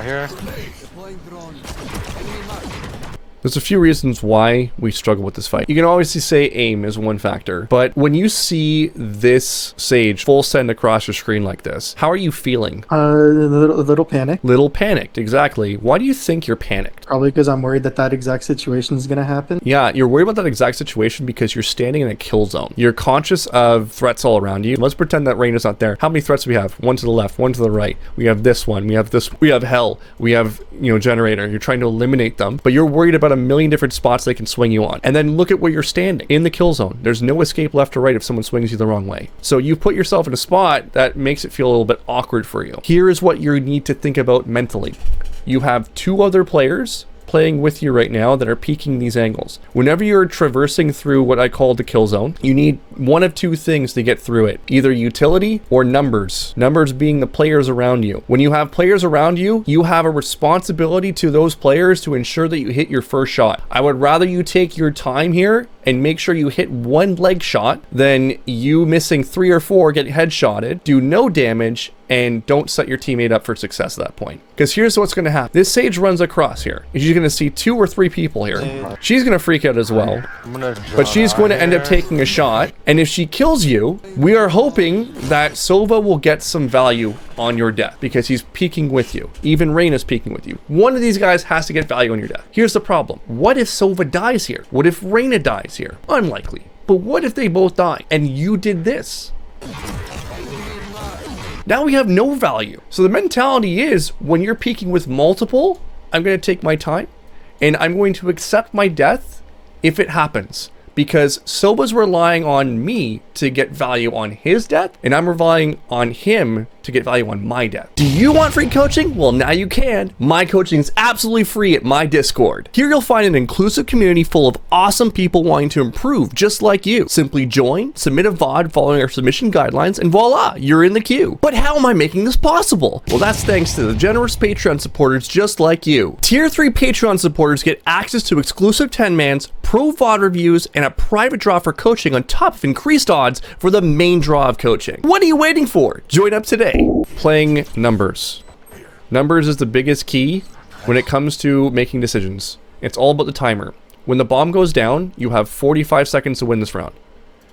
here. There's a few reasons why we struggle with this fight. You can obviously say aim is one factor, but when you see this Sage full send across your screen like this, how are you feeling? A little panic. Little panicked, exactly. Why do you think you're panicked? Probably because I'm worried that exact situation is going to happen. Yeah, you're worried about that exact situation because you're standing in a kill zone. You're conscious of threats all around you. Let's pretend that rain is not there. How many threats do we have? One to the left, one to the right. We have this one, we have this, we have hell, we have, generator. You're trying to eliminate them, but you're worried about a million different spots they can swing you on. And then look at where you're standing in the kill zone. There's no escape left or right if someone swings you the wrong way. So you put yourself in a spot that makes it feel a little bit awkward for you. Here is what you need to think about mentally. You have two other players playing with you right now that are peeking these angles. Whenever you're traversing through what I call the kill zone, you need one of two things to get through it. Either utility or numbers. Numbers being the players around you. When you have players around you, you have a responsibility to those players to ensure that you hit your first shot. I would rather you take your time here and make sure you hit one leg shot than you missing 3 or 4, get headshotted, do no damage, and don't set your teammate up for success at that point. Because here's what's going to happen. This Sage runs across here. She's going to see 2 or 3 people here. She's going to freak out as well. But she's going to end up taking a shot. And if she kills you, we are hoping that Sova will get some value on your death because he's peeking with you. Even Rain is peeking with you. One of these guys has to get value on your death. Here's the problem. What if Sova dies here? What if Reyna dies here? Unlikely. But what if they both die and you did this? Now we have no value. So the mentality is when you're peeking with multiple, I'm going to take my time and I'm going to accept my death if it happens. Because Soba's relying on me to get value on his death, and I'm relying on him to get value on my death. Do you want free coaching? Well, now you can. My coaching is absolutely free at my Discord. Here you'll find an inclusive community full of awesome people wanting to improve just like you. Simply join, submit a VOD following our submission guidelines, and voila, you're in the queue. But how am I making this possible? Well, that's thanks to the generous Patreon supporters just like you. Tier 3 Patreon supporters get access to exclusive 10-mans, pro VOD reviews, and a private draw for coaching on top of increased odds for the main draw of coaching. What are you waiting for? Join up today. Playing numbers. Numbers is the biggest key when it comes to making decisions. It's all about the timer. When the bomb goes down, you have 45 seconds to win this round.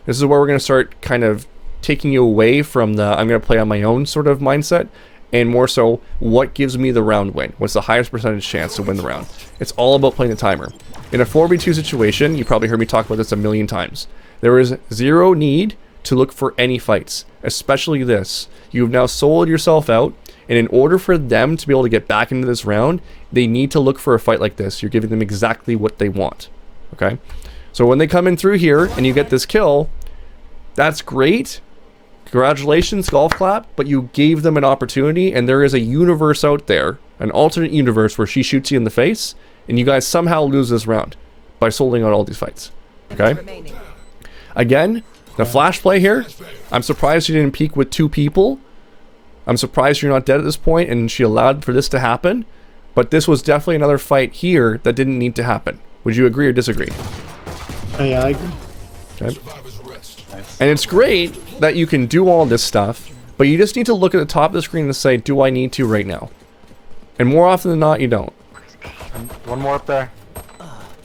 This is where we're going to start kind of taking you away from the I'm going to play on my own sort of mindset, and more so, what gives me the round win? What's the highest percentage chance to win the round? It's all about playing the timer. In a 4v2 situation, you probably heard me talk about this a million times. There is zero need to look for any fights, especially this. You've now sold yourself out, and in order for them to be able to get back into this round, they need to look for a fight like this. You're giving them exactly what they want, okay? So when they come in through here and you get this kill, that's great. Congratulations, golf clap, but you gave them an opportunity, and there is a universe out there, an alternate universe where she shoots you in the face, and you guys somehow lose this round by solding out all these fights, okay? Again, the flash play here, I'm surprised you didn't peek with 2 people. I'm surprised you're not dead at this point and she allowed for this to happen. But this was definitely another fight here that didn't need to happen. Would you agree or disagree? Yeah, I agree. Okay. And it's great that you can do all this stuff, but you just need to look at the top of the screen and say, do I need to right now? And more often than not, you don't. One more up there.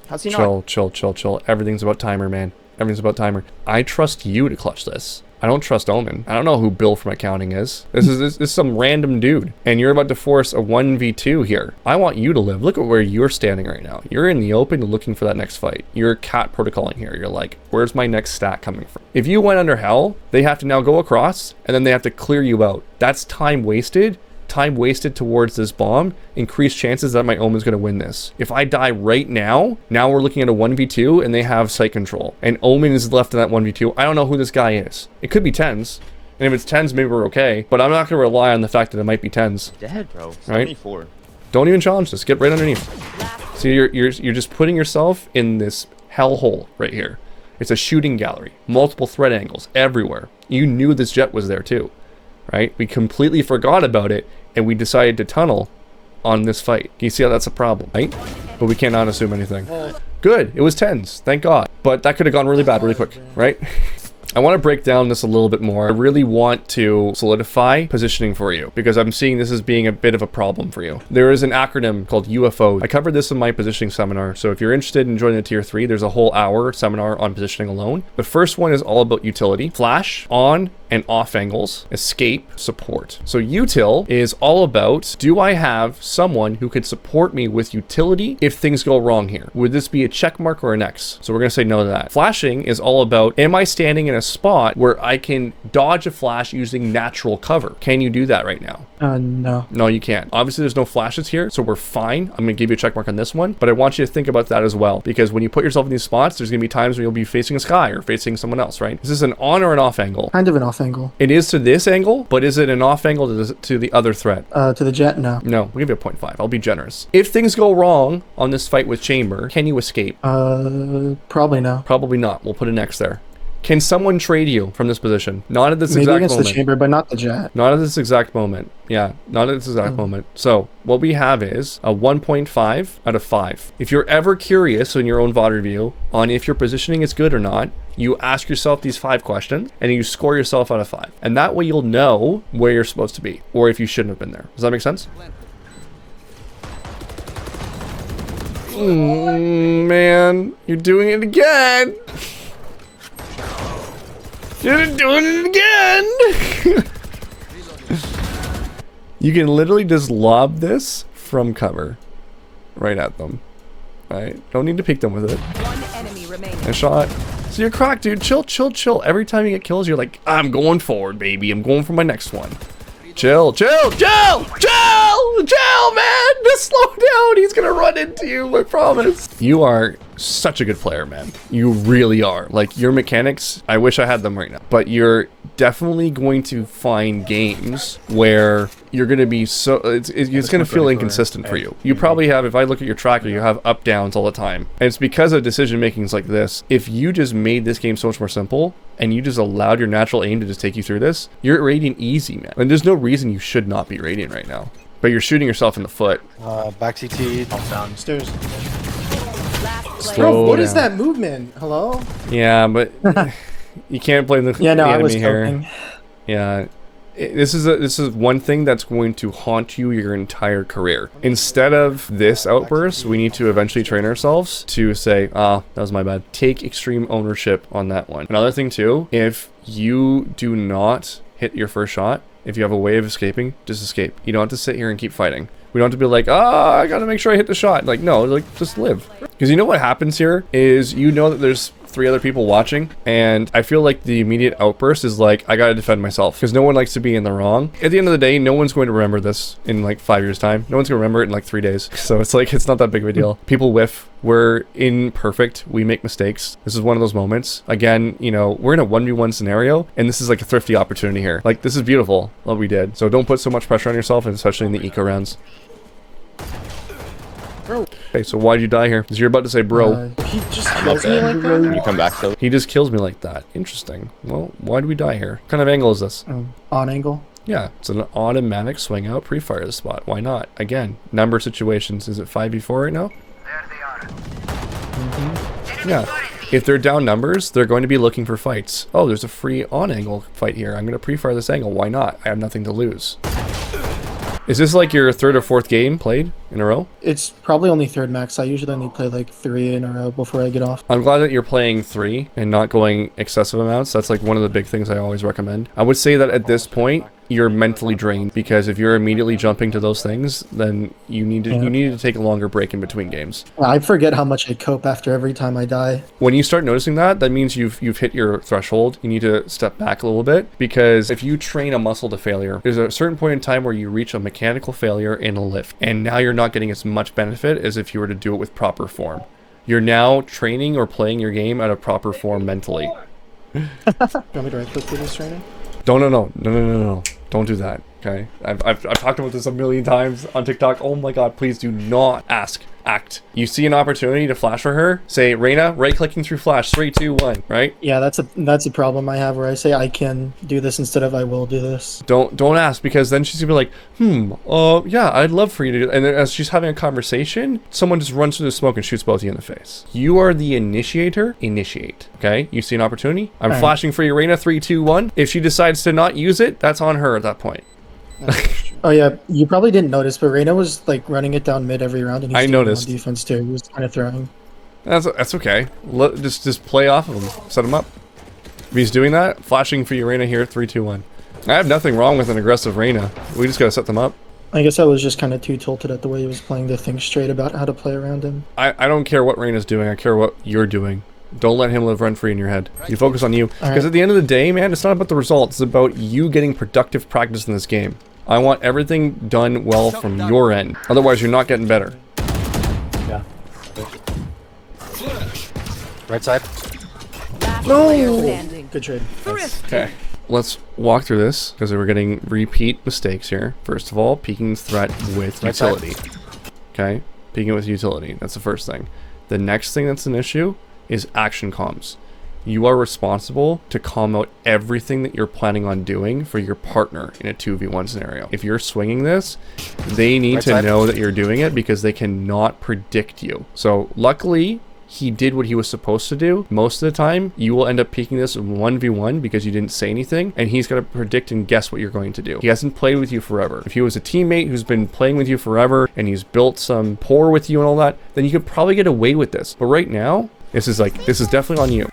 How's he Chill, not? chill. Everything's about timer, man. Everything's about timer. I trust you to clutch this. I don't trust Omen. I don't know who Bill from accounting is. This is some random dude. And you're about to force a 1v2 here. I want you to live. Look at where you're standing right now. You're in the open looking for that next fight. You're cat protocoling here. You're like, where's my next stack coming from? If you went under hell, they have to now go across and then they have to clear you out. That's time wasted. Time wasted towards this bomb, increased chances that my Omen's going to win this. If I die right now we're looking at a 1v2 and they have site control. And Omen is left in that 1v2. I don't know who this guy is. It could be 10s. And if it's 10s, maybe we're okay. But I'm not going to rely on the fact that it might be 10s. Dead, bro. Right? 74. Don't even challenge this. Get right underneath. See, you're just putting yourself in this hellhole right here. It's a shooting gallery. Multiple threat angles everywhere. You knew this jet was there too. Right? We completely forgot about it and we decided to tunnel on this fight. Can you see how that's a problem, right? But we cannot assume anything. Good, it was 10s, thank God. But that could have gone really bad really quick, right? I want to break down this a little bit more. I really want to solidify positioning for you because I'm seeing this as being a bit of a problem for you. There is an acronym called UFO. I covered this in my positioning seminar. So if you're interested in joining the tier 3, there's a whole hour seminar on positioning alone. The first one is all about utility, flash, on and off angles, escape, support. So UTIL is all about, do I have someone who could support me with utility if things go wrong here? Would this be a check mark or an X? So we're gonna say no to that. Flashing is all about, am I standing in a spot where I can dodge a flash using natural cover? Can you do that right now? No. No, you can't. Obviously, there's no flashes here, so we're fine. I'm gonna give you a check mark on this one, but I want you to think about that as well, because when you put yourself in these spots, there's gonna be times where you'll be facing a sky or facing someone else, right? Is this an on or an off angle? Kind of an off angle. It is to this angle, but is it an off angle to the other threat? To the jet, no. No, we'll give you a 0.5. I'll be generous. If things go wrong on this fight with Chamber, can you escape? Probably no. Probably not. We'll put an X there. Can someone trade you from this position? Not at this Maybe exact against moment. the chamber, but not the jet. Not at this exact moment. Yeah, not at this exact moment. So what we have is a 1.5 out of 5. If you're ever curious in your own VOD review on if your positioning is good or not, you ask yourself these 5 questions and you score yourself out of 5. And that way you'll know where you're supposed to be or if you shouldn't have been there. Does that make sense? Man, you're doing it again. You're doing it again. You can literally just lob this from cover right at them. Right? Don't need to peek them with it. One enemy remaining. A shot. So you're cracked, dude. Chill, chill, chill. Every time you get kills, you're like, I'm going forward, baby. I'm going for my next one. Chill, chill, chill, chill, chill, man. Just slow down. He's gonna run into you, I promise. You are such a good player, man. You really are. Like, your mechanics, I wish I had them right now. But you're definitely going to find games where you're going to be so... It's going to feel inconsistent for you. You probably have, if I look at your tracker, you have up downs all the time. And it's because of decision makings like this. If you just made this game so much more simple and you just allowed your natural aim to just take you through this, you're raiding easy, man. And there's no reason you should not be raiding right now. But you're shooting yourself in the foot. Back CT, downstairs. Slow What down. is that movement? Hello? Yeah, but you can't blame the, Yeah, no, the I enemy was here. joking. Yeah. This is one thing that's going to haunt you your entire career. Instead of this outburst, we need to eventually train ourselves to say, ah, that was my bad. Take extreme ownership on that one. Another thing too, if you do not hit your first shot, if you have a way of escaping, just escape. You don't have to sit here and keep fighting. We don't have to be like, I gotta make sure I hit the shot. Like, no, like, just live. Because you know what happens here is you know that there's 3 other people watching, and I feel like the immediate outburst is like, I gotta defend myself, because no one likes to be in the wrong. At the end of the day, no one's going to remember this in like 5 years time. No one's gonna remember it in like 3 days. So it's like, it's not that big of a deal. People whiff. We're imperfect. We make mistakes. This is one of those moments. Again, you know, we're in a 1v1 scenario, and this is like a thrifty opportunity here. Like, this is beautiful what we did. So don't put so much pressure on yourself, and especially in the eco rounds. Okay, so why'd you die here? Because you're about to say bro. He just kills me like that? You come back to He just kills me like that. Interesting. Well, why do we die here? What kind of angle is this? On angle. Yeah, it's an automatic swing out pre-fire this spot. Why not? Again, number situations. Is it 5v4 right now? Yeah. If they're down numbers, they're going to be looking for fights. Oh, there's a free on-angle fight here. I'm going to pre-fire this angle. Why not? I have nothing to lose. Is this like your 3rd or 4th game played in a row? It's probably only 3rd max. I usually only play like 3 in a row before I get off. I'm glad that you're playing 3 and not going excessive amounts. That's like one of the big things I always recommend. I would say that at this point, you're mentally drained, because if you're immediately jumping to those things, then you need to take a longer break in between games. I forget how much I cope after every time I die. When you start noticing that, that means you've hit your threshold. You need to step back a little bit, because if you train a muscle to failure, there's a certain point in time where you reach a mechanical failure in a lift, and now you're not getting as much benefit as if you were to do it with proper form. You're now training or playing your game at a proper form mentally. Do you want me to right click through this training? No. Don't do that. Okay, I've talked about this a million times on TikTok. Oh my god, please do not ask. Act. You see an opportunity to flash for her, say Reyna, right-clicking through flash, 3, 2, 1, right? Yeah, that's a problem I have where I say I can do this instead of I will do this. Don't ask, because then she's gonna be like, yeah, I'd love for you to do. And then as she's having a conversation, someone just runs through the smoke and shoots both of you in the face. You are the initiator. Initiate. Okay, you see an opportunity. I'm flashing for you, Reyna, 3, 2, 1. If she decides to not use it, that's on her at that point. Oh yeah, you probably didn't notice, but Reyna was like running it down mid every round, and I he's noticed. on defense too. He was kind of throwing. That's okay. Just play off of him. Set him up. If he's doing that, flashing for you, Reyna here, 3, 2, 1. I have nothing wrong with an aggressive Reyna. We just gotta set them up. I guess I was just kind of too tilted at the way he was playing to think straight about how to play around him. I don't care what Reyna's doing. I care what you're doing. Don't let him live rent-free in your head. You focus on you. Because at the end of the day, man, it's not about the results. It's about you getting productive practice in this game. I want everything done well from your end. Otherwise, you're not getting better. Yeah. Right side. No! Good trade. Okay. Let's walk through this, because we're getting repeat mistakes here. First of all, peeking threat with Right side. utility. Okay? Peeking with utility. That's the first thing. The next thing that's an issue is action comms. You are responsible to calm out everything that you're planning on doing for your partner in a 2v1 scenario. If you're swinging this, they need to know that you're doing it, because they cannot predict you. So luckily, he did what he was supposed to do. Most of the time, you will end up peeking this 1v1 because you didn't say anything, and he's got to predict and guess what you're going to do. He hasn't played with you forever. If he was a teammate who's been playing with you forever and he's built some rapport with you and all that, then you could probably get away with this. But right now, this is definitely on you.